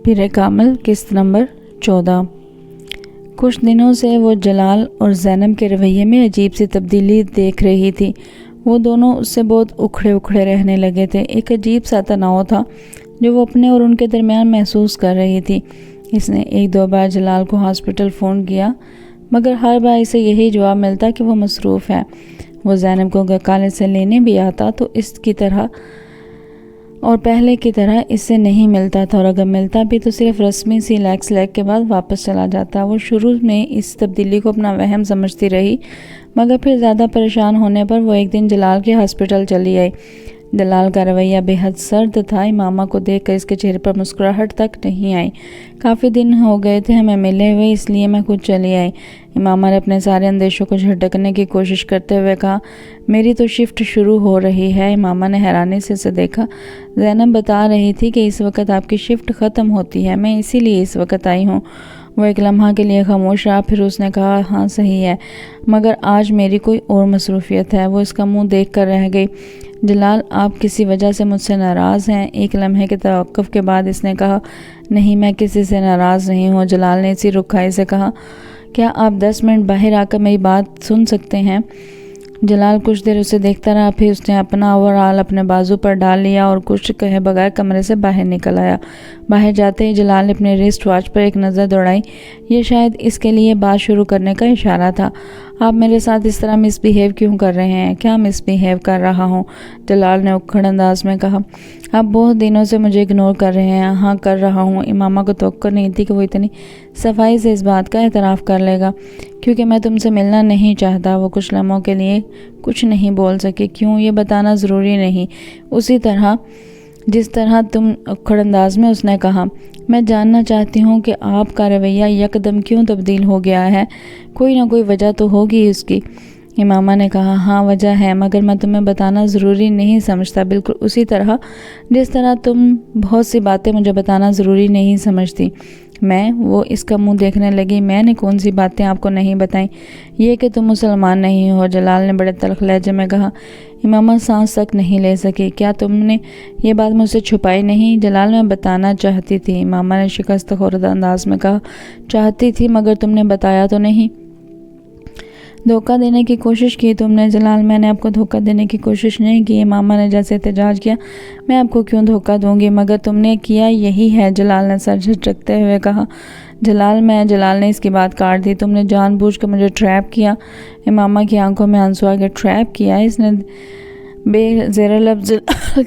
پیر کامل قسط نمبر 14۔ کچھ دنوں سے وہ جلال اور زینب کے رویے میں عجیب سی تبدیلی دیکھ رہی تھی۔ وہ دونوں اس سے بہت اکھڑے رہنے لگے تھے۔ ایک عجیب سا تناؤ تھا جو وہ اپنے اور ان کے درمیان محسوس کر رہی تھی۔ اس نے ایک دو بار جلال کو ہاسپٹل فون کیا، مگر ہر بار اسے یہی جواب ملتا کہ وہ مصروف ہے۔ وہ زینب کو کالج سے لینے بھی آتا تو اس کی طرح اور پہلے کی طرح اس سے نہیں ملتا تھا، اور اگر ملتا بھی تو صرف رسمی سی لیگ کے بعد واپس چلا جاتا۔ وہ شروع میں اس تبدیلی کو اپنا وہم سمجھتی رہی، مگر پھر زیادہ پریشان ہونے پر وہ ایک دن جلال کے ہاسپٹل چلی آئی۔ جلال کا رویہ بے حد سرد تھا۔ امامہ کو دیکھ کر اس کے چہرے پر مسکراہٹ تک نہیں آئی۔ کافی دن ہو گئے تھے ہمیں ملے ہوئے، اس لیے میں خود چلی آئی۔ امامہ نے اپنے سارے اندیشوں کو جھٹکنے کی کوشش کرتے ہوئے کہا، میری تو شفٹ شروع ہو رہی ہے۔ امامہ نے حیرانی سے اسے دیکھا۔ زینب بتا رہی تھی کہ اس وقت آپ کی شفٹ ختم ہوتی ہے، میں اسی لیے اس وقت آئی ہوں۔ وہ ایک لمحہ کے لیے خاموش رہا، پھر اس نے کہا، ہاں صحیح ہے، مگر آج میری کوئی اور مصروفیت ہے۔ وہ اس کا منہ دیکھ کر رہ گئی۔ جلال، آپ کسی وجہ سے مجھ سے ناراض ہیں؟ ایک لمحے کے توقف کے بعد اس نے کہا، نہیں، میں کسی سے ناراض نہیں ہوں۔ جلال نے اسی رکھائی سے کہا، کیا آپ 10 منٹ باہر آ کر میری بات سن سکتے ہیں؟ جلال کچھ دیر اسے دیکھتا رہا، پھر اس نے اپنا اوورال اپنے بازو پر ڈال لیا اور کچھ کہے بغیر کمرے سے باہر نکل آیا۔ باہر جاتے ہی جلال نے اپنے ریسٹ واچ پر ایک نظر دوڑائی۔ یہ شاید اس کے لیے بات شروع کرنے کا اشارہ تھا۔ آپ میرے ساتھ اس طرح مس بیہیو کیوں کر رہے ہیں؟ کیا مس بیہیو کر رہا ہوں؟ جلال نے اکھڑ انداز میں کہا، آپ بہت دنوں سے مجھے اگنور کر رہے ہیں۔ ہاں کر رہا ہوں۔ امامہ کو توقع نہیں تھی کہ وہ اتنی صفائی سے اس بات کا اعتراف کر لے گا۔ کیونکہ میں تم سے ملنا نہیں چاہتا۔ وہ کچھ لمحوں کے لیے کچھ نہیں بول سکی۔ کیوں؟ یہ بتانا ضروری نہیں۔ اسی طرح جس طرح تم اکھڑ انداز میں اس نے کہا، میں جاننا چاہتی ہوں کہ آپ کا رویہ یکدم کیوں تبدیل ہو گیا ہے؟ کوئی نہ کوئی وجہ تو ہوگی اس کی۔ امامہ نے کہا، ہاں وجہ ہے، مگر میں تمہیں بتانا ضروری نہیں سمجھتا، بالکل اسی طرح جس طرح تم بہت سی باتیں مجھے بتانا ضروری نہیں سمجھتی۔ وہ اس کا منہ دیکھنے لگی، میں نے کون سی باتیں آپ کو نہیں بتائیں؟ یہ کہ تم مسلمان نہیں ہو۔ جلال نے بڑے تلخ لہجے میں کہا۔ امامہ سانس تک نہیں لے سکی۔ کیا تم نے یہ بات مجھ سے چھپائی نہیں؟ جلال میں بتانا چاہتی تھی۔ امامہ نے شکست خوردہ انداز میں کہا، چاہتی تھی، مگر تم نے بتایا تو نہیں۔ دھوکہ دینے کی کوشش کی تم نے۔ جلال، میں نے آپ کو دھوکہ دینے کی کوشش نہیں کی۔ امامہ نے جیسے احتجاج کیا، میں آپ کو کیوں دھوکہ دوں گی؟ مگر تم نے کیا یہی ہے۔ جلال نے سر جھٹکتے ہوئے کہا۔ جلال نے اس کی بات کاٹ دی، تم نے جان بوجھ کر مجھے ٹریپ کیا۔ امامہ کی آنکھوں میں آنسو آ گئے۔ ٹریپ کیا؟ اس نے بے زیر لفظ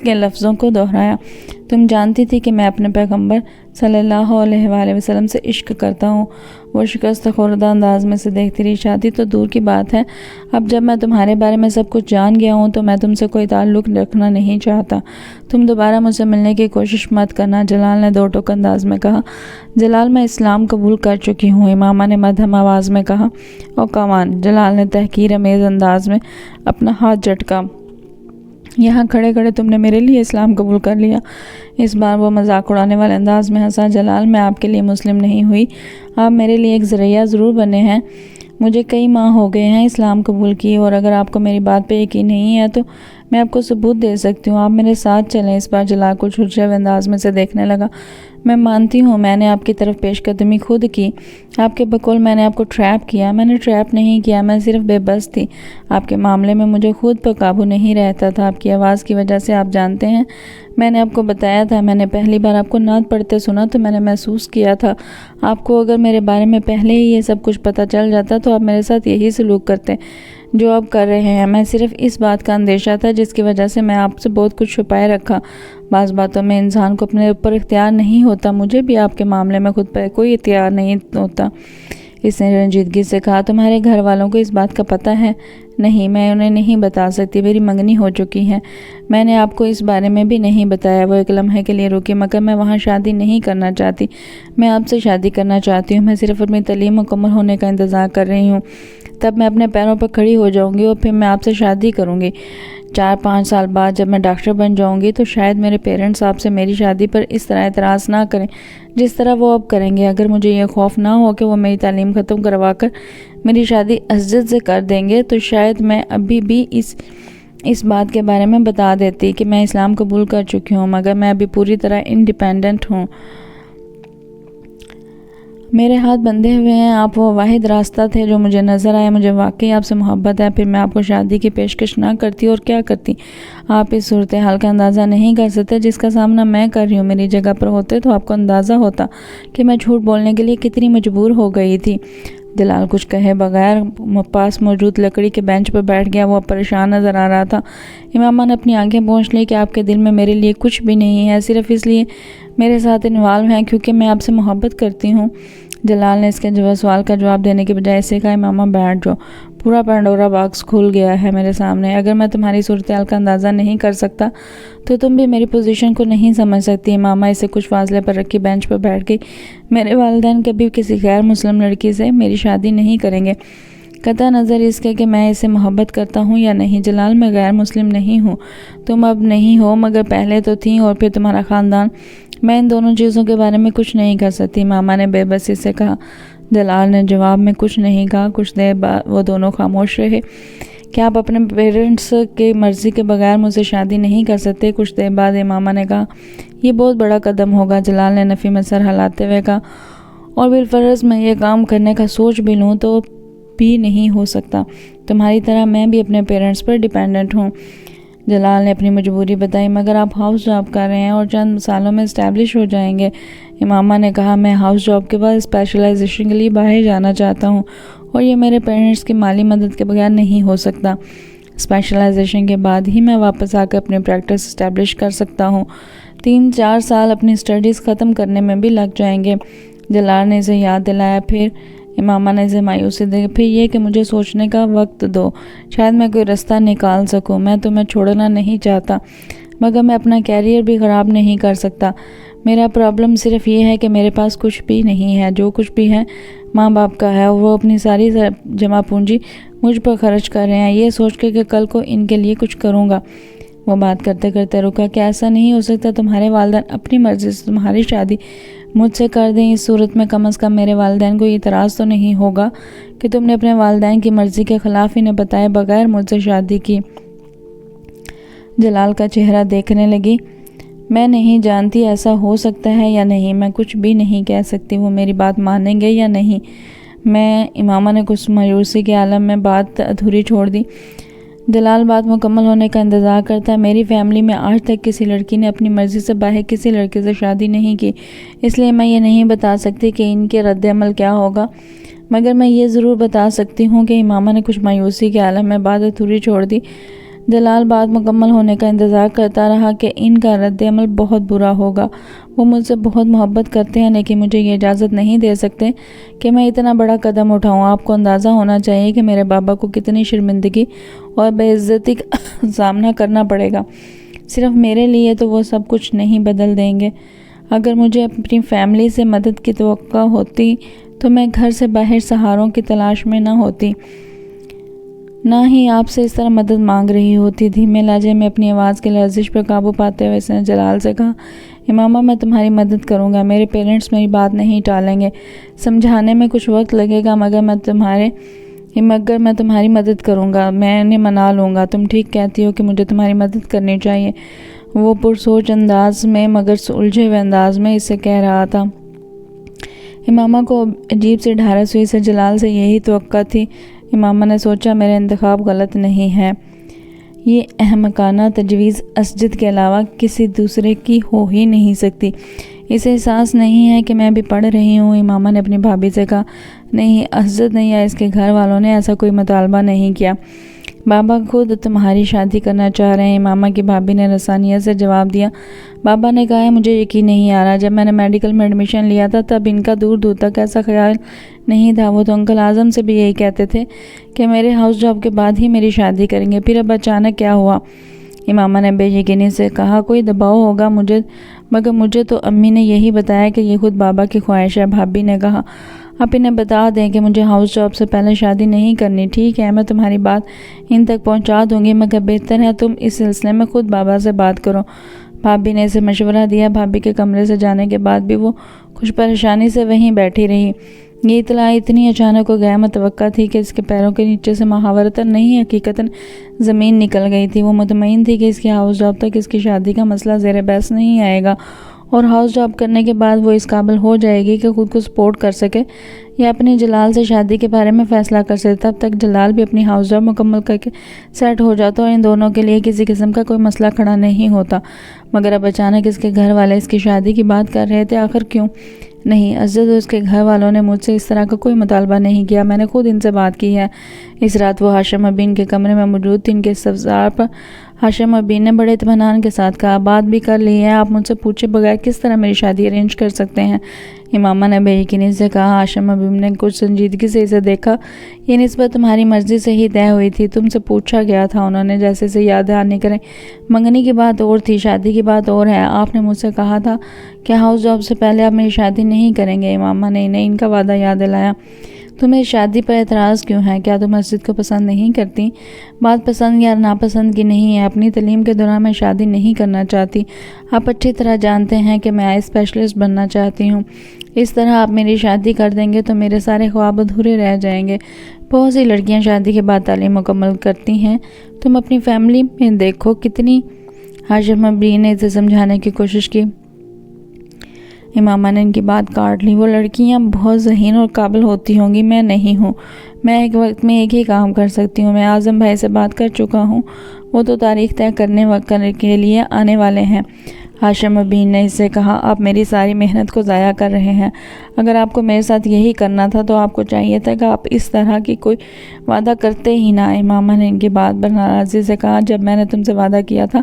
کے لفظوں کو دہرایا۔ تم جانتی تھی کہ میں اپنے پیغمبر صلی اللہ علیہ وآلہ وسلم سے عشق کرتا ہوں۔ وہ شکست خوردہ انداز میں سے دیکھتی رہی۔ شادی تو دور کی بات ہے، اب جب میں تمہارے بارے میں سب کچھ جان گیا ہوں تو میں تم سے کوئی تعلق رکھنا نہیں چاہتا۔ تم دوبارہ مجھ سے ملنے کی کوشش مت کرنا، جلال نے دو ٹوک انداز میں کہا۔ جلال، میں اسلام قبول کر چکی ہوں، امامہ نے مدھم آواز میں کہا۔ او کمان، جلال نے تحقیر امیز انداز میں اپنا ہاتھ جھٹکا۔ یہاں کھڑے کھڑے تم نے میرے لیے اسلام قبول کر لیا؟ اس بار وہ مذاق اڑانے والے انداز میں ہنسا۔ جلال، میں آپ کے لیے مسلم نہیں ہوئی، آپ میرے لیے ایک ذریعہ ضرور بنے ہیں۔ مجھے کئی ماہ ہو گئے ہیں اسلام قبول کی، اور اگر آپ کو میری بات پہ یقین نہیں ہے تو میں آپ کو ثبوت دے سکتی ہوں، آپ میرے ساتھ چلیں۔ اس بار جلال کو جھرجھرے ہوئے انداز میں سے دیکھنے لگا۔ میں مانتی ہوں میں نے آپ کی طرف پیش قدمی خود کی، آپ کے بقول میں نے آپ کو ٹریپ کیا۔ میں نے ٹریپ نہیں کیا، میں صرف بے بس تھی۔ آپ کے معاملے میں مجھے خود پر قابو نہیں رہتا تھا۔ آپ کی آواز کی وجہ سے آپ جانتے ہیں، میں نے آپ کو بتایا تھا، میں نے پہلی بار آپ کو نعت پڑھتے سنا تو میں نے محسوس کیا تھا آپ کو اگر میرے بارے میں پہلے ہی یہ سب کچھ پتہ چل جاتا تو آپ میرے ساتھ یہی سلوک کرتے جو آپ کر رہے ہیں۔ میں صرف اس بات کا اندیشہ تھا جس کی وجہ سے میں آپ سے بہت کچھ چھپائے رکھا۔ بعض باتوں میں انسان کو اپنے اوپر اختیار نہیں ہوتا، مجھے بھی آپ کے معاملے میں خود پر کوئی اختیار نہیں ہوتا۔ اس نے رنجیدگی سے کہا، تمہارے گھر والوں کو اس بات کا پتہ ہے؟ نہیں، میں انہیں نہیں بتا سکتی، میری منگنی ہو چکی ہے۔ میں نے آپ کو اس بارے میں بھی نہیں بتایا۔ وہ ایک لمحے کے لیے رکی، مگر میں وہاں شادی نہیں کرنا چاہتی، میں آپ سے شادی کرنا چاہتی ہوں۔ میں صرف اپنی تعلیم مکمل ہونے کا انتظار کر رہی ہوں، تب میں اپنے پیروں پر کھڑی ہو جاؤں گی اور پھر میں آپ سے شادی کروں گی۔ 4-5 سال بعد جب میں ڈاکٹر بن جاؤں گی تو شاید میرے پیرنٹس آپ سے میری شادی پر اس طرح اعتراض نہ کریں جس طرح وہ اب کریں گے۔ اگر مجھے یہ خوف نہ ہو کہ وہ میری تعلیم ختم کروا کر میری شادی اسجد سے کر دیں گے تو شاید میں ابھی بھی اس بات کے بارے میں بتا دیتی کہ میں اسلام قبول کر چکی ہوں، مگر میں ابھی پوری طرح انڈیپینڈنٹ ہوں۔ میرے ہاتھ بندھے ہوئے ہیں، آپ وہ واحد راستہ تھے جو مجھے نظر آیا، مجھے واقعی آپ سے محبت ہے، پھر میں آپ کو شادی کی پیشکش نہ کرتی اور کیا کرتی؟ آپ اس صورتحال کا اندازہ نہیں کر سکتے جس کا سامنا میں کر رہی ہوں۔ میری جگہ پر ہوتے تو آپ کو اندازہ ہوتا کہ میں جھوٹ بولنے کے لیے کتنی مجبور ہو گئی تھی۔ جلال کچھ کہے بغیر پاس موجود لکڑی کے بینچ پر بیٹھ گیا، وہ پریشان نظر آ رہا تھا۔ امامہ نے اپنی آنکھیں پوچھ لی کہ آپ کے دل میں میرے لیے کچھ بھی نہیں ہے، صرف اس لیے میرے ساتھ انوالو ہیں کیونکہ میں آپ سے محبت کرتی ہوں۔ جلال نے اس کے سوال کا جواب دینے کے بجائے اسے کہا، امامہ بیٹھ جاؤ، پورا پینڈورا باکس کھل گیا ہے میرے سامنے۔ اگر میں تمہاری صورتحال کا اندازہ نہیں کر سکتا تو تم بھی میری پوزیشن کو نہیں سمجھ سکتی۔ امامہ اسے کچھ فاصلے پر رکھی بینچ پر بیٹھ گئی۔ میرے والدین کبھی کسی غیر مسلم لڑکی سے میری شادی نہیں کریں گے، قطع نظر اس کے کہ میں اسے محبت کرتا ہوں یا نہیں۔ جلال، میں غیر مسلم نہیں ہوں، تم اب نہیں ہو، مگر پہلے تو تھیں، اور پھر تمہارا خاندان۔ میں ان دونوں چیزوں کے بارے میں کچھ نہیں کر سکتی، ماما نے بے بسی سے کہا۔ جلال نے جواب میں کچھ نہیں کہا۔ کچھ دیر بعد وہ دونوں خاموش رہے۔ کیا آپ اپنے پیرنٹس کی مرضی کے بغیر مجھ سے شادی نہیں کر سکتے؟ کچھ دیر بعد امامہ نے کہا، یہ بہت بڑا قدم ہوگا۔ جلال نے نفی میں سر ہلاتے ہوئے کہا، اور بالفرض میں یہ کام کرنے کا سوچ بھی لوں تو بھی نہیں ہو سکتا۔ تمہاری طرح میں بھی اپنے پیرنٹس پر ڈیپینڈنٹ ہوں۔ جلال نے اپنی مجبوری بتائی، مگر آپ ہاؤس جاب کر رہے ہیں اور چند سالوں میں اسٹیبلش ہو جائیں گے۔ امامہ نے کہا، میں ہاؤس جاب کے بعد اسپیشلائزیشن کے لیے باہر جانا چاہتا ہوں، اور یہ میرے پیرنٹس کی مالی مدد کے بغیر نہیں ہو سکتا۔ اسپیشلائزیشن کے بعد ہی میں واپس آ کر اپنی پریکٹس اسٹیبلش کر سکتا ہوں۔ 3-4 سال اپنی اسٹڈیز ختم کرنے میں بھی لگ جائیں گے۔ جلال نے اسے یاد دلایا۔ پھر امامہ نے اسے مایوسی دے، پھر یہ کہ مجھے سوچنے کا وقت دو، شاید میں کوئی رستہ نکال سکوں۔ میں تمہیں چھوڑنا نہیں چاہتا، مگر میں اپنا کیریئر بھی خراب نہیں کر سکتا۔ میرا پرابلم صرف یہ ہے کہ میرے پاس کچھ بھی نہیں ہے، جو کچھ بھی ہے ماں باپ کا ہے، اور وہ اپنی ساری جمع پونجی مجھ پر خرچ کر رہے ہیں، یہ سوچ کے کہ کل کو ان کے لیے کچھ کروں گا۔ وہ بات کرتے کرتے رکا۔ کیا ایسا نہیں ہو سکتا تمہارے والدین اپنی مرضی سے تمہاری شادی مجھ سے کر دیں؟ اس صورت میں کم از کم میرے والدین کو یہ اعتراض تو نہیں ہوگا کہ تم نے اپنے والدین کی مرضی کے خلاف انہیں بتائے بغیر مجھ سے شادی کی۔ جلال کا چہرہ دیکھنے لگی۔ میں نہیں جانتی ایسا ہو سکتا ہے یا نہیں، میں کچھ بھی نہیں کہہ سکتی، وہ میری بات مانیں گے یا نہیں۔ امامہ نے کچھ مایوسی کے عالم میں بات ادھوری چھوڑ دی۔ جلال بات مکمل ہونے کا انتظار کرتا ہے۔ میری فیملی میں آج تک کسی لڑکی نے اپنی مرضی سے باہر کسی لڑکے سے شادی نہیں کی، اس لیے میں یہ نہیں بتا سکتی کہ ان کے رد عمل کیا ہوگا، مگر میں یہ ضرور بتا سکتی ہوں کہ امامہ نے کچھ مایوسی کے عالم میں بات ادھوری چھوڑ دی۔ جلال بات مکمل ہونے کا انتظار کرتا رہا کہ ان کا رد عمل بہت برا ہوگا۔ وہ مجھ سے بہت محبت کرتے ہیں، لیکن مجھے یہ اجازت نہیں دے سکتے کہ میں اتنا بڑا قدم اٹھاؤں۔ آپ کو اندازہ ہونا چاہیے کہ میرے بابا کو کتنی شرمندگی اور بے عزتی کا سامنا کرنا پڑے گا۔ صرف میرے لیے تو وہ سب کچھ نہیں بدل دیں گے۔ اگر مجھے اپنی فیملی سے مدد کی توقع ہوتی تو میں گھر سے باہر سہاروں کی تلاش میں نہ ہوتی، نہ ہی آپ سے اس طرح مدد مانگ رہی ہوتی۔ دھیمے لہجے میں اپنی آواز کی لرزش پر قابو پاتے ہوئے اس نے جلال سے کہا، امامہ میں تمہاری مدد کروں گا، میرے پیرنٹس میری بات نہیں ٹالیں گے، سمجھانے میں کچھ وقت لگے گا، مگر میں تمہاری مدد کروں گا، میں انہیں منا لوں گا۔ تم ٹھیک کہتی ہو کہ مجھے تمہاری مدد کرنی چاہیے، وہ پرسوچ انداز میں مگر الجھے ہوئے انداز میں اسے کہہ رہا تھا۔ امامہ کو عجیب سی ڈھارس ہوئی، سے جلال سے یہی توقع تھی۔ امامہ نے سوچا، میرا انتخاب غلط نہیں ہے، یہ احمقانہ تجویز اسجد کے علاوہ کسی دوسرے کی ہو ہی نہیں سکتی۔ اسے احساس نہیں ہے کہ میں بھی پڑھ رہی ہوں؟ امامہ نے اپنی بھابھی سے کہا، نہیں، اسجد نے یا اس کے گھر والوں نے ایسا کوئی مطالبہ نہیں کیا، بابا خود تمہاری شادی کرنا چاہ رہے ہیں۔ امامہ کی بھابھی نے رسانیت سے جواب دیا، بابا نے کہا ہے، مجھے یقین نہیں آ رہا، جب میں نے میڈیکل میں ایڈمیشن لیا تھا تب ان کا دور دور تک ایسا خیال نہیں تھا، وہ تو انکل اعظم سے بھی یہی کہتے تھے کہ میرے ہاؤس جاب کے بعد ہی میری شادی کریں گے، پھر اب اچانک کیا ہوا؟ امامہ نے بے یقینی سے کہا، کوئی دباؤ ہوگا مگر مجھے تو امی نے یہی بتایا کہ یہ خود بابا کی خواہش ہے۔ بھابھی نے کہا، آپ انہیں بتا دیں کہ مجھے ہاؤس جاب سے پہلے شادی نہیں کرنی۔ ٹھیک ہے، میں تمہاری بات ان تک پہنچا دوں گی، مگر بہتر ہے تم اس سلسلے میں خود بابا سے بات کرو۔ بھابھی نے اسے مشورہ دیا۔ بھابھی کے کمرے سے جانے کے بعد بھی وہ کچھ پریشانی سے وہیں بیٹھی رہی۔ یہ اطلاع اتنی اچانک و غیر متوقع تھی کہ اس کے پیروں کے نیچے سے محاورتاً نہیں حقیقتاً زمین نکل گئی تھی۔ وہ مطمئن تھی کہ اس کی ہاؤس جاب تک اس کی شادی کا مسئلہ زیر بحث نہیں آئے گا، اور ہاؤس جاب کرنے کے بعد وہ اس قابل ہو جائے گی کہ خود کو سپورٹ کر سکے یا اپنے جلال سے شادی کے بارے میں فیصلہ کر سکے۔ تب تک جلال بھی اپنی ہاؤس جاب مکمل کر کے سیٹ ہو جاتا اور ان دونوں کے لیے کسی قسم کا کوئی مسئلہ کھڑا نہیں ہوتا۔ مگر اب اچانک اس کے گھر والے اس کی شادی کی بات کر رہے تھے، آخر کیوں نہیں؟ اسجد اور اس کے گھر والوں نے مجھ سے اس طرح کا کوئی مطالبہ نہیں کیا، میں نے خود ان سے بات کی ہے۔ اس رات وہ ہاشم ابین کے کمرے میں موجود تھی۔ ان کے استفسار پر ہاشم ابین نے بڑے اطمینان کے ساتھ کہا، بات بھی کر لی ہے، آپ مجھ سے پوچھے بغیر کس طرح میری شادی ارینج کر سکتے ہیں؟ امامہ نے بے یقینی سے کہا۔ ہاشم ابین نے کچھ سنجیدگی سے اسے دیکھا، یہ نسبت تمہاری مرضی سے ہی طے ہوئی تھی، تم سے پوچھا گیا تھا۔ انہوں نے جیسے سے یاد دہانی کریں، منگنی کی بات اور تھی، شادی کی بات اور ہے۔ آپ نے مجھ سے کہا تھا کہ ہاؤس جاب سے پہلے آپ میری شادی نہیں کریں گے۔ امامہ نے انہیں ان کا وعدہ یاد دلایا۔ تمہیں شادی پر اعتراض کیوں ہے؟ کیا تم مسجد کو پسند نہیں کرتی؟ بات پسند یا ناپسند کی نہیں ہے، اپنی تعلیم کے دوران میں شادی نہیں کرنا چاہتی۔ آپ اچھی طرح جانتے ہیں کہ میں اسپیشلسٹ بننا چاہتی ہوں۔ اس طرح آپ میری شادی کر دیں گے تو میرے سارے خواب ادھورے رہ جائیں گے۔ بہت سی لڑکیاں شادی کے بعد تعلیم مکمل کرتی ہیں، تم اپنی فیملی میں دیکھو کتنی۔ ہاشم ابین نے اسے سمجھانے کی کوشش کی۔ امامہ نے ان کی بات کاٹ لی۔ وہ لڑکیاں بہت ذہین اور قابل ہوتی ہوں گی، میں نہیں ہوں۔ میں ایک وقت میں ایک ہی کام کر سکتی ہوں۔ میں اعظم بھائی سے بات کر چکا ہوں، وہ تو تاریخ طے کرنے کے لیے آنے والے ہیں۔ ہاشم ابین نے اس سے کہا، آپ میری ساری محنت کو ضائع کر رہے ہیں۔ اگر آپ کو میرے ساتھ یہی کرنا تھا تو آپ کو چاہیے تھا کہ آپ اس طرح کی کوئی وعدہ کرتے ہی نہ۔ امامہ نے ان کی بات پر ناراضی سے کہا، جب میں نے تم سے وعدہ کیا تھا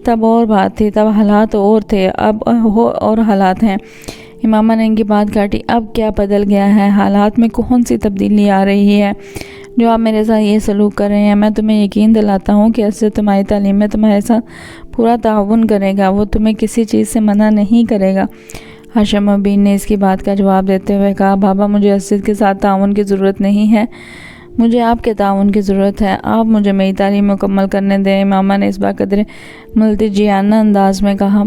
تب اور بات تھی، تب حالات اور تھے، اب اور حالات ہیں۔ امامہ نے ان کی بات کاٹی، اب کیا بدل گیا ہے؟ حالات میں کون سی تبدیلی آ رہی ہے جو آپ میرے ساتھ یہ سلوک کر رہے ہیں؟ میں تمہیں یقین دلاتا ہوں کہ اسجد تمہاری تعلیم میں تمہارے ساتھ پورا تعاون کرے گا، وہ تمہیں کسی چیز سے منع نہیں کرے گا۔ ہاشم ابین نے اس کی بات کا جواب دیتے ہوئے کہا، بابا مجھے اسجد کے ساتھ تعاون کی ضرورت نہیں ہے، مجھے آپ کے تعاون کی ضرورت ہے، آپ مجھے میری تعلیم مکمل کرنے دیں۔ امامہ نے اس بار قدر ملتجیانہ انداز میں کہا،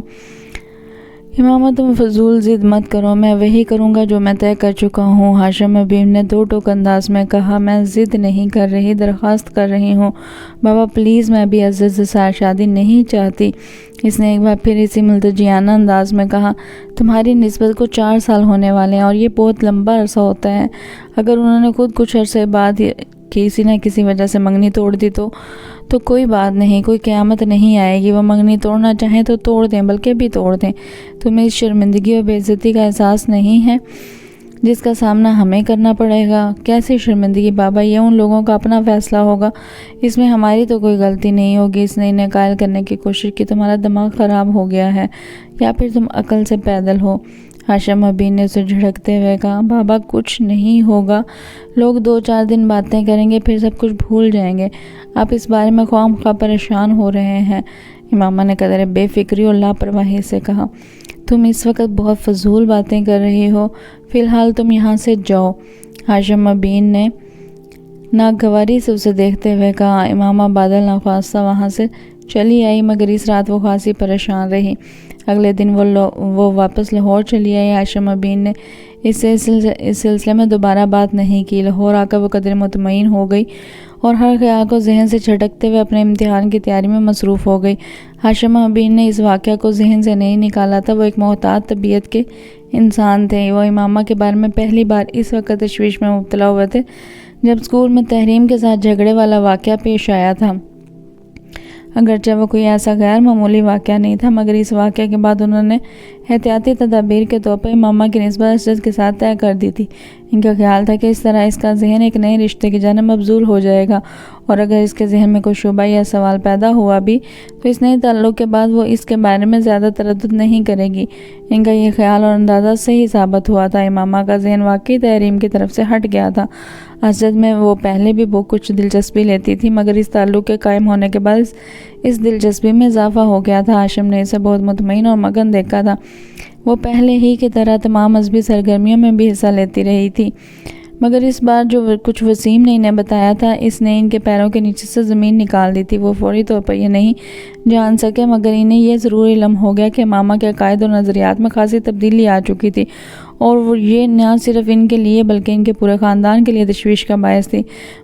امامہ تم فضول ضد مت کرو، میں وہی کروں گا جو میں طے کر چکا ہوں۔ ہاشم ابین نے دو ٹوک انداز میں کہا، میں ضد نہیں کر رہی، درخواست کر رہی ہوں۔ بابا پلیز، میں بھی اسجد سے شادی نہیں چاہتی۔ اس نے ایک بار پھر اسی ملتجیانہ انداز میں کہا، تمہاری نسبت کو 4 سال ہونے والے ہیں اور یہ بہت لمبا عرصہ ہوتا ہے۔ اگر انہوں نے خود کچھ عرصے بعد کسی نہ کسی وجہ سے منگنی توڑ دی تو کوئی بات نہیں، کوئی قیامت نہیں آئے گی۔ وہ منگنی توڑنا چاہیں تو توڑ دیں، بلکہ بھی توڑ دیں۔ تمہیں اس شرمندگی اور بے عزتی کا احساس نہیں ہے جس کا سامنا ہمیں کرنا پڑے گا؟ کیسی شرمندگی بابا؟ یہ ان لوگوں کا اپنا فیصلہ ہوگا، اس میں ہماری تو کوئی غلطی نہیں ہوگی۔ اس نے انہیں قائل کرنے کی کوشش کی، تمہارا دماغ خراب ہو گیا ہے یا پھر تم عقل سے پیدل ہو؟ ہاشم ابین نے اسے جھڑکتے ہوئے کہا، بابا کچھ نہیں ہوگا، لوگ 2-4 دن باتیں کریں گے، پھر سب کچھ بھول جائیں گے۔ آپ اس بارے میں خواہ مخواہ پریشان ہو رہے ہیں۔ امامہ نے قدر بے فکری اور لاپرواہی سے کہا، تم اس وقت بہت فضول باتیں کر رہی ہو، فی الحال تم یہاں سے جاؤ۔ ہاشم ابین نے ناگواری سے اسے دیکھتے ہوئے کہا۔ امامہ بادل نخواستہ وہاں سے چلی آئی، مگر اس رات وہ خاصی پریشان رہی۔ اگلے دن وہ واپس لاہور چلی آئی۔ ہاشم ابین نے اس سلسلے میں دوبارہ بات نہیں کی۔ لاہور آ کر وہ قدر مطمئن ہو گئی اور ہر خیال کو ذہن سے جھٹکتے ہوئے اپنے امتحان کی تیاری میں مصروف ہو گئی۔ ہاشم ابین نے اس واقعہ کو ذہن سے نہیں نکالا تھا۔ وہ ایک محتاط طبیعت کے انسان تھے۔ وہ امامہ کے بارے میں پہلی بار اس وقت تشویش میں مبتلا ہوئے تھے جب اسکول میں تحریم کے ساتھ جھگڑے والا واقعہ پیش آیا تھا۔ اگرچہ وہ کوئی ایسا غیر معمولی واقعہ نہیں تھا، مگر اس واقعے کے بعد انہوں نے احتیاطی تدابیر کے طور پر امامہ کی نسبت اسجد کے ساتھ طے کر دی تھی۔ ان کا خیال تھا کہ اس طرح اس کا ذہن ایک نئے رشتے کی جانب مبذول ہو جائے گا، اور اگر اس کے ذہن میں کوئی شبہ یا سوال پیدا ہوا بھی تو اس نئے تعلق کے بعد وہ اس کے بارے میں زیادہ تردد نہیں کرے گی۔ ان کا یہ خیال اور اندازہ صحیح ثابت ہوا تھا۔ امامہ کا ذہن واقعی تحریم کی طرف سے ہٹ گیا تھا۔ اسجد میں وہ پہلے بھی کچھ دلچسپی لیتی تھی، مگر اس تعلق کے قائم ہونے کے بعد اس دلچسپی میں اضافہ ہو گیا تھا۔ ہاشم نے اسے بہت مطمئن اور مگن دیکھا تھا۔ وہ پہلے ہی کی طرح تمام مذہبی سرگرمیوں میں بھی حصہ لیتی رہی تھی، مگر اس بار جو کچھ وسیم نے انہیں بتایا تھا اس نے ان کے پیروں کے نیچے سے زمین نکال دی تھی۔ وہ فوری طور پر یہ نہیں جان سکے، مگر انہیں یہ ضرور علم ہو گیا کہ امامہ کے عقائد اور نظریات میں خاصی تبدیلی آ چکی تھی اور یہ نہ صرف ان کے لیے بلکہ ان کے پورے خاندان کے لیے تشویش کا باعث تھی۔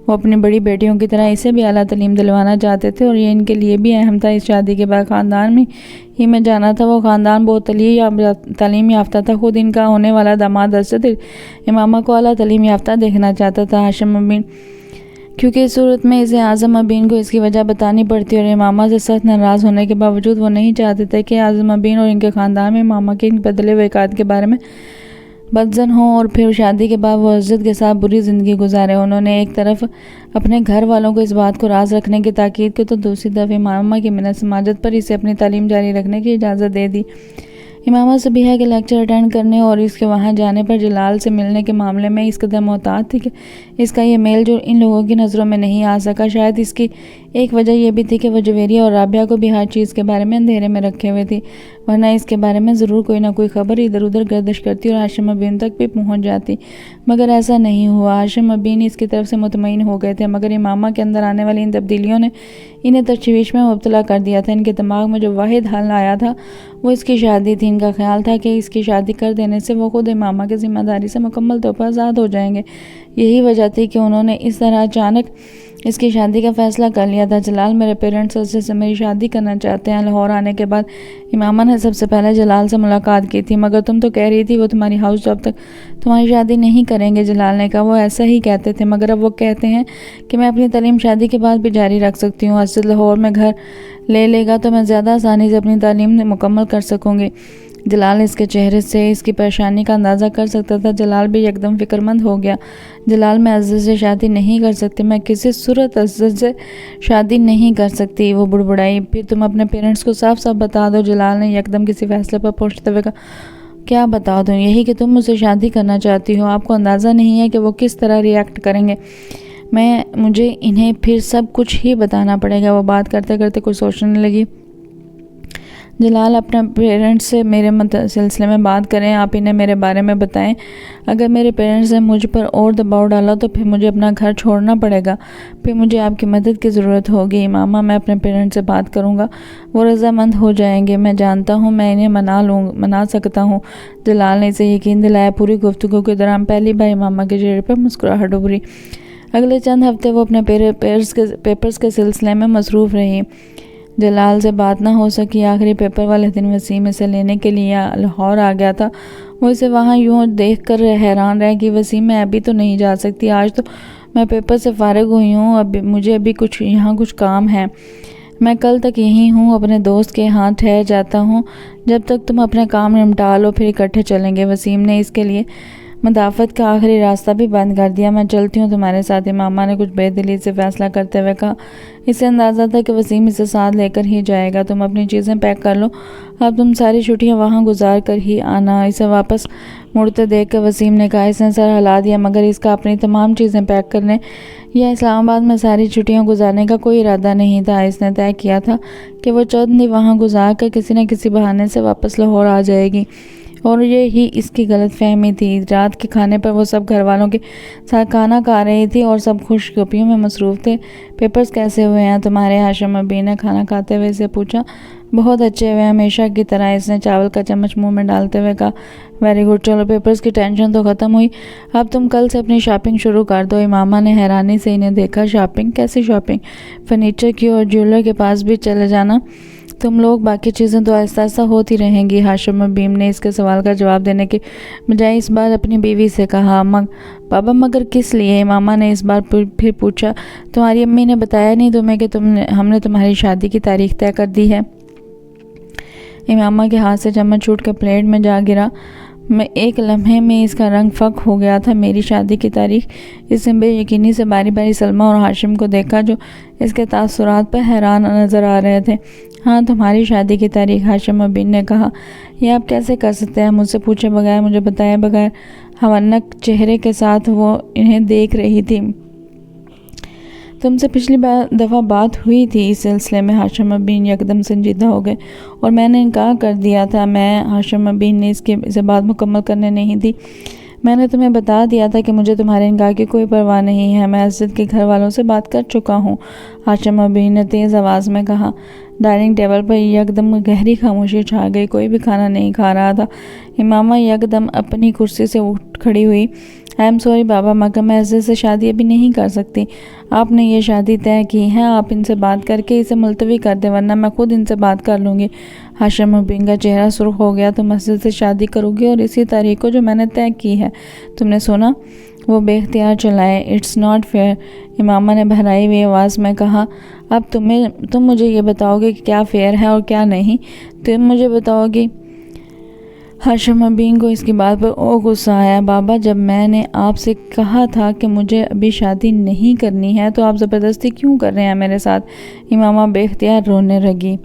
وہ اپنی بڑی بیٹیوں کی طرح اسے بھی اعلیٰ تعلیم دلوانا چاہتے تھے اور یہ ان کے لیے بھی اہم تھا۔ اس شادی کے بعد خاندان میں جانا تھا۔ وہ خاندان بہت تعلیم یافتہ تھا۔ خود ان کا ہونے والا داماد اسد امامہ کو اعلیٰ تعلیم یافتہ دیکھنا چاہتا تھا۔ ہاشم ابین کیونکہ اس صورت میں اسے اعظم ابین کو اس کی وجہ بتانی پڑتی اور امامہ سے سخت ناراض ہونے کے باوجود وہ نہیں چاہتے تھے کہ اعظم ابین اور ان کے خاندان میں امامہ کے ان بدلے ہوئے عقائد کے بارے میں بدظن ہوں اور پھر شادی کے بعد وہ عزت کے ساتھ بری زندگی گزارے۔ انہوں نے ایک طرف اپنے گھر والوں کو اس بات کو راز رکھنے کی تاکید کی تو دوسری طرف امامہ کی منت سماجت پر اسے اپنی تعلیم جاری رکھنے کی اجازت دے دی۔ امامہ صبیحہ کے لیکچر اٹینڈ کرنے اور اس کے وہاں جانے پر جلال سے ملنے کے معاملے میں اس قدر محتاط تھی کہ اس کا یہ میل جو ان لوگوں کی نظروں میں نہیں آ سکا۔ شاید اس کی ایک وجہ یہ بھی تھی کہ وہ جویریہ اور رابعہ کو بھی ہر چیز کے بارے میں اندھیرے میں رکھے ہوئے تھی، ورنہ اس کے بارے میں ضرور کوئی نہ کوئی خبر ادھر ادھر گردش کرتی اور ہاشم ابین تک بھی پہنچ جاتی، مگر ایسا نہیں ہوا۔ ہاشم ابین اس کی طرف سے مطمئن ہو گئے تھے، مگر امامہ کے اندر آنے والی ان تبدیلیوں نے انہیں تشویش میں مبتلا کر دیا تھا۔ ان کے دماغ میں جو واحد حل آیا تھا وہ اس کی شادی تھی۔ ان کا خیال تھا کہ اس کی شادی کر دینے سے وہ خود امامہ کی ذمہ داری سے مکمل طور پر آزاد ہو جائیں گے۔ یہی وجہ تھی کہ انہوں نے اس طرح اچانک اس کی شادی کا فیصلہ کر لیا تھا۔ جلال میرے پیرنٹس اسد سے میری شادی کرنا چاہتے ہیں۔ لاہور آنے کے بعد امامہ نے سب سے پہلے جلال سے ملاقات کی تھی۔ مگر تم تو کہہ رہی تھی وہ تمہاری ہاؤس جاب تک تمہاری شادی نہیں کریں گے، جلال نے کہا۔ وہ ایسا ہی کہتے تھے، مگر اب وہ کہتے ہیں کہ میں اپنی تعلیم شادی کے بعد بھی جاری رکھ سکتی ہوں۔ اسد لاہور میں گھر لے لے گا تو میں زیادہ آسانی سے اپنی تعلیم مکمل کر سکوں گی۔ جلال اس کے چہرے سے اس کی پریشانی کا اندازہ کر سکتا تھا۔ جلال بھی یکدم فکر مند ہو گیا۔ جلال میں اسد سے شادی نہیں کر سکتی، میں کسی صورت اسد سے شادی نہیں کر سکتی، وہ بڑبڑائی۔ پھر تم اپنے پیرنٹس کو صاف صاف بتا دو، جلال نے یکدم کسی فیصلے پر پہنچتے ہوئے کہا۔ کیا بتا دوں؟ یہی کہ تم مجھ سے شادی کرنا چاہتی ہو۔ آپ کو اندازہ نہیں ہے کہ وہ کس طرح ریئیکٹ کریں گے۔ مجھے انہیں پھر سب کچھ ہی بتانا پڑے گا۔ وہ بات کرتے کرتے کچھ سوچنے لگی۔ جلال اپنے پیرنٹس سے میرے سلسلے میں بات کریں، آپ انہیں میرے بارے میں بتائیں۔ اگر میرے پیرنٹس نے مجھ پر اور دباؤ ڈالا تو پھر مجھے اپنا گھر چھوڑنا پڑے گا، پھر مجھے آپ کی مدد کی ضرورت ہوگی۔ امامہ میں اپنے پیرنٹس سے بات کروں گا، وہ رضامند ہو جائیں گے، میں جانتا ہوں میں انہیں منا سکتا ہوں۔ جلال نے اسے یقین دلایا۔ پوری گفتگو کے دوران پہلی بار امامہ کے چہرے پر مسکراہٹ ابھری۔ اگلے چند ہفتے وہ اپنے پیپرز کے سلسلے میں مصروف رہی۔ جلال سے بات نہ ہو سکی۔ آخری پیپر والے دن وسیم اسے لینے کے لیے لاہور آ گیا تھا۔ وہ اسے وہاں یوں دیکھ کر حیران رہ کہ وسیم میں ابھی تو نہیں جا سکتی، آج تو میں پیپر سے فارغ ہوئی ہوں، مجھے ابھی یہاں کچھ کام ہے، میں کل تک یہیں ہوں، اپنے دوست کے ہاں ٹھہر جاتا ہوں، جب تک تم اپنے کام نمٹا لو پھر اکٹھے چلیں گے۔ وسیم نے اس کے لیے مدافعت کا آخری راستہ بھی بند کر دیا۔ میں چلتی ہوں تمہارے ساتھ، امامہ نے کچھ بے دلی سے فیصلہ کرتے ہوئے کہا۔ اسے اندازہ تھا کہ وسیم اسے ساتھ لے کر ہی جائے گا۔ تم اپنی چیزیں پیک کر لو، اب تم ساری چھٹیاں وہاں گزار کر ہی آنا۔ اسے واپس مڑتے دیکھ کر وسیم نے کہا۔ اس نے سر ہلا دیا، مگر اس کا اپنی تمام چیزیں پیک کرنے یا اسلام آباد میں ساری چھٹیاں گزارنے کا کوئی ارادہ نہیں تھا۔ اس نے طے کیا تھا کہ وہ چند دن وہاں گزار کر کسی نہ کسی بہانے سے واپس لاہور آ جائے گی، اور یہی اس کی غلط فہمی تھی۔ رات کے کھانے پر وہ سب گھر والوں کے ساتھ کھانا کھا رہی تھی اور سب خوش گپیوں میں مصروف تھے۔ پیپرز کیسے ہوئے ہیں تمہارے؟ ہاشم ابین نے کھانا کھاتے ہوئے اسے پوچھا۔ بہت اچھے ہوئے، ہمیشہ کی طرح، اس نے چاول کا چمچ منہ میں ڈالتے ہوئے کہا۔ ویری گڈ، چلو پیپرز کی ٹینشن تو ختم ہوئی، اب تم کل سے اپنی شاپنگ شروع کر دو۔ امامہ نے حیرانی سے انہیں دیکھا۔ شاپنگ؟ کیسی شاپنگ؟ فرنیچر کی، اور جیولر کے پاس بھی چلے جانا تم لوگ، باقی چیزیں تو آہستہ آہستہ ہوتی رہیں گی۔ ہاشم ابین نے اس کے سوال کا جواب دینے کے بجائے اس بار اپنی بیوی سے کہا۔ بابا مگر کس لیے؟ امامہ نے اس بار پھر پوچھا۔ تمہاری امی نے بتایا نہیں تمہیں کہ ہم نے تمہاری شادی کی تاریخ طے کر دی ہے؟ امامہ کے ہاتھ سے چمچ چھوٹ کر پلیٹ میں جا گرا۔ میں ایک لمحے میں اس کا رنگ فک ہو گیا تھا۔ میری شادی کی تاریخ؟ اس نے بے یقینی سے باری باری سلمیٰ اور ہاشم کو دیکھا جو اس کے تاثرات پر حیران نظر آ رہے تھے۔ ہاں تمہاری شادی کی تاریخ، ہاشم ابین نے کہا۔ یہ آپ کیسے کر سکتے ہیں؟ مجھ سے پوچھے بغیر، مجھے بتائے بغیر؟ حونک چہرے کے ساتھ وہ انہیں دیکھ رہی تھی۔ تم سے پچھلی دفعہ بات ہوئی تھی اس سلسلے میں؟ ہاشم ابین یکدم سنجیدہ ہو گئے۔ اور میں نے انکار کر دیا تھا۔ ہاشم ابین نے اسے بات مکمل کرنے نہیں دی۔ میں نے تمہیں بتا دیا تھا کہ مجھے تمہارے انکار کی کوئی پرواہ نہیں ہے، میں اسد کے گھر والوں سے بات کر چکا ہوں، ہاشم ابین نے تیز آواز میں کہا۔ ڈائننگ ٹیبل پر یکدم گہری خاموشی چھا گئی، کوئی بھی کھانا نہیں کھا رہا تھا۔ امامہ یکدم اپنی کرسی سے اٹھ کھڑی ہوئی۔ آئی ایم سوری بابا، مگر میں عزیز سے شادی ابھی نہیں کر سکتی۔ آپ نے یہ شادی طے کی ہے، آپ ان سے بات کر کے اسے ملتوی کر دیں، ورنہ میں خود ان سے بات کر لوں گی۔ ہاشم مبین کا چہرہ سرخ ہو گیا۔ تم عزیز سے شادی کرو گی اور اسی تاریخ کو جو میں نے طے کی ہے، تم نے سنا؟ وہ بے اختیار چلائے۔ اٹس ناٹ فیئر، امامہ نے بھرائی ہوئی آواز میں کہا۔ اب تم مجھے یہ بتاؤ گے کہ کیا فیئر ہے اور کیا نہیں؟ تم مجھے بتاؤ گی؟ ہاشم مبین کو اس کی بات پر اور غصہ آیا۔ بابا، جب میں نے آپ سے کہا تھا کہ مجھے ابھی شادی نہیں کرنی ہے تو آپ زبردستی کیوں کر رہے ہیں میرے ساتھ؟ امامہ بے اختیار رونے لگی۔